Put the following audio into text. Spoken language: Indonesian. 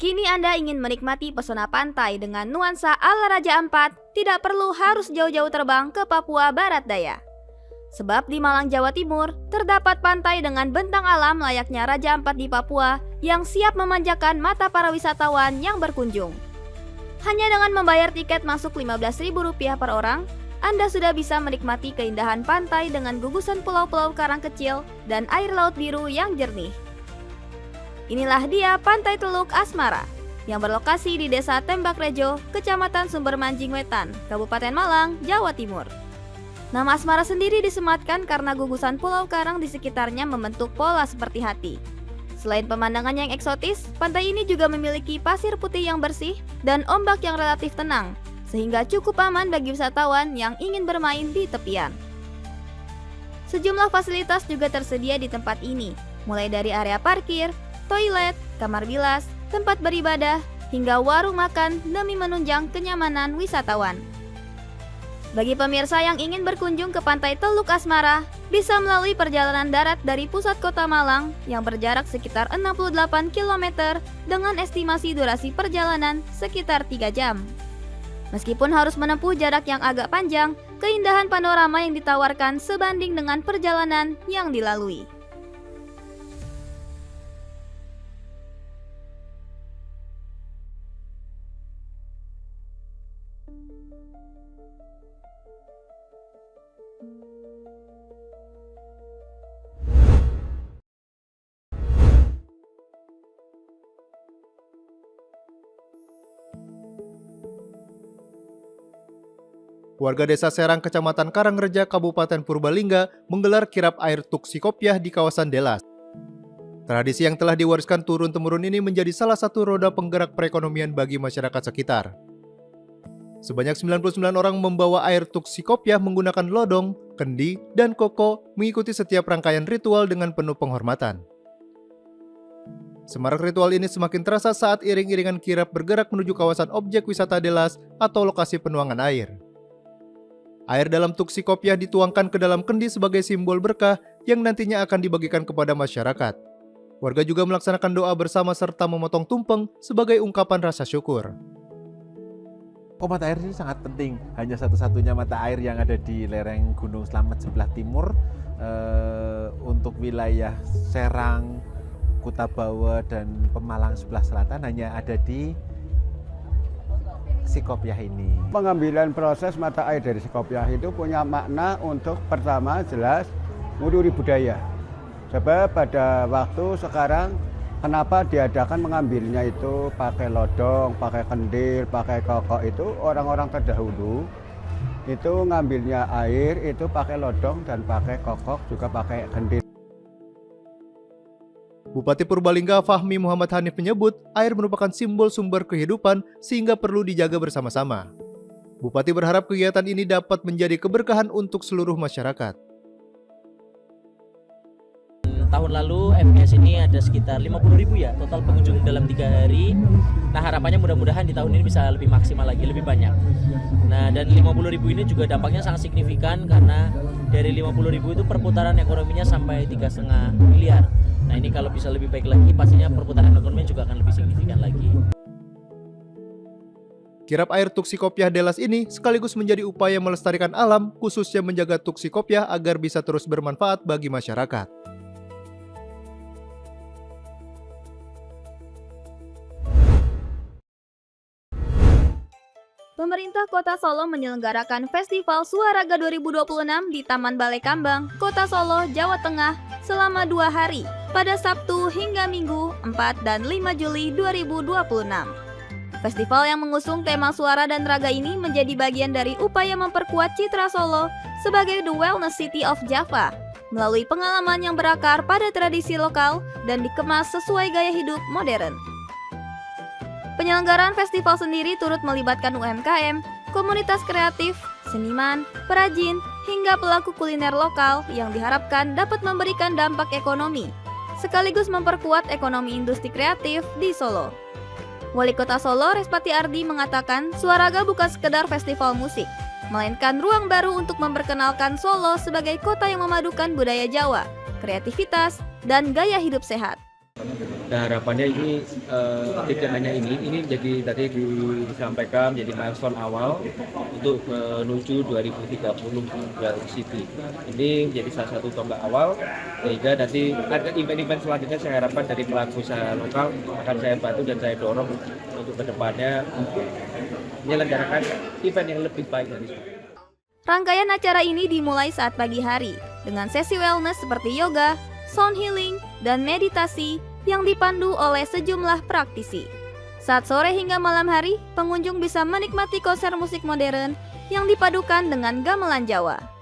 Kini Anda ingin menikmati pesona pantai dengan nuansa ala Raja Ampat, tidak perlu harus jauh-jauh terbang ke Papua Barat Daya. Sebab di Malang, Jawa Timur, terdapat pantai dengan bentang alam layaknya Raja Ampat di Papua yang siap memanjakan mata para wisatawan yang berkunjung. Hanya dengan membayar tiket masuk Rp15.000 per orang, Anda sudah bisa menikmati keindahan pantai dengan gugusan pulau-pulau karang kecil dan air laut biru yang jernih. Inilah dia Pantai Teluk Asmara yang berlokasi di Desa Tembak Rejo, Kecamatan Sumber Manjing Wetan, Kabupaten Malang, Jawa Timur. Nama Asmara sendiri disematkan karena gugusan pulau karang di sekitarnya membentuk pola seperti hati. Selain pemandangan yang eksotis, pantai ini juga memiliki pasir putih yang bersih dan ombak yang relatif tenang, sehingga cukup aman bagi wisatawan yang ingin bermain di tepian. Sejumlah fasilitas juga tersedia di tempat ini, mulai dari area parkir, toilet, kamar bilas, tempat beribadah, hingga warung makan demi menunjang kenyamanan wisatawan. Bagi pemirsa yang ingin berkunjung ke Pantai Teluk Asmara, bisa melalui perjalanan darat dari pusat kota Malang yang berjarak sekitar 68 km dengan estimasi durasi perjalanan sekitar 3 jam. Meskipun harus menempuh jarak yang agak panjang, keindahan panorama yang ditawarkan sebanding dengan perjalanan yang dilalui. Warga Desa Serang, Kecamatan Karangreja, Kabupaten Purbalingga menggelar kirap air Tuksi Kopiah di kawasan Delas. Tradisi yang telah diwariskan turun-temurun ini menjadi salah satu roda penggerak perekonomian bagi masyarakat sekitar. Sebanyak 99 orang membawa air Tuksi Kopiah menggunakan lodong, kendi, dan koko mengikuti setiap rangkaian ritual dengan penuh penghormatan. Semarak ritual ini semakin terasa saat iring-iringan kirap bergerak menuju kawasan objek wisata Delas atau lokasi penuangan air. Air dalam Tuksi Kopiah dituangkan ke dalam kendi sebagai simbol berkah yang nantinya akan dibagikan kepada masyarakat. Warga juga melaksanakan doa bersama serta memotong tumpeng sebagai ungkapan rasa syukur. Mata air ini sangat penting, hanya satu-satunya mata air yang ada di lereng Gunung Slamet sebelah timur. Untuk wilayah Serang, Kutabawa, dan Pemalang sebelah selatan hanya ada di Sikopiah ini. Pengambilan proses mata air dari Sikopiah itu punya makna untuk pertama jelas melestarikan budaya. Sebab pada waktu sekarang kenapa diadakan mengambilnya itu pakai lodong, pakai kendil, pakai kokok itu orang-orang terdahulu itu ngambilnya air itu pakai lodong dan pakai kokok juga pakai kendil. Bupati Purbalingga Fahmi Muhammad Hanif menyebut air merupakan simbol sumber kehidupan sehingga perlu dijaga bersama-sama. Bupati berharap kegiatan ini dapat menjadi keberkahan untuk seluruh masyarakat. Tahun lalu MBS ini ada sekitar 50.000 ya total pengunjung dalam 3 hari. Nah harapannya mudah-mudahan di tahun ini bisa lebih maksimal lagi, lebih banyak. Nah dan 50.000 ini juga dampaknya sangat signifikan karena dari 50.000 itu perputaran ekonominya sampai 3,5 miliar. Nah ini kalau bisa lebih baik lagi pastinya perputaran ekonomi juga akan lebih signifikan lagi. Kirap air Tuksi Kopiah Delas ini sekaligus menjadi upaya melestarikan alam, khususnya menjaga Tuksi Kopiah agar bisa terus bermanfaat bagi masyarakat. Pemerintah Kota Solo menyelenggarakan Festival Suaraga 2026 di Taman Balai Kambang, Kota Solo, Jawa Tengah selama 2 hari pada Sabtu hingga Minggu 4 dan 5 Juli 2026. Festival yang mengusung tema suara dan raga ini menjadi bagian dari upaya memperkuat citra Solo sebagai the wellness city of Java melalui pengalaman yang berakar pada tradisi lokal dan dikemas sesuai gaya hidup modern. Penyelenggaraan festival sendiri turut melibatkan UMKM, komunitas kreatif, seniman, perajin, hingga pelaku kuliner lokal yang diharapkan dapat memberikan dampak ekonomi, sekaligus memperkuat ekonomi industri kreatif di Solo. Wali Kota Solo, Respati Ardi, mengatakan Suaraga bukan sekedar festival musik, melainkan ruang baru untuk memperkenalkan Solo sebagai kota yang memadukan budaya Jawa, kreativitas, dan gaya hidup sehat. Nah, harapannya ini tidak hanya ini jadi tadi disampaikan jadi milestone awal untuk menuju 2030 Global City. Ini jadi salah satu tonggak awal sehingga nanti ada event-event selanjutnya saya harapkan dari pelaku usaha lokal akan saya bantu dan saya dorong untuk kedepannya menyelenggarakan event yang lebih baik dari ini. Rangkaian acara ini dimulai saat pagi hari dengan sesi wellness seperti yoga, sound healing, dan meditasi yang dipandu oleh sejumlah praktisi. Saat sore hingga malam hari, pengunjung bisa menikmati konser musik modern yang dipadukan dengan gamelan Jawa.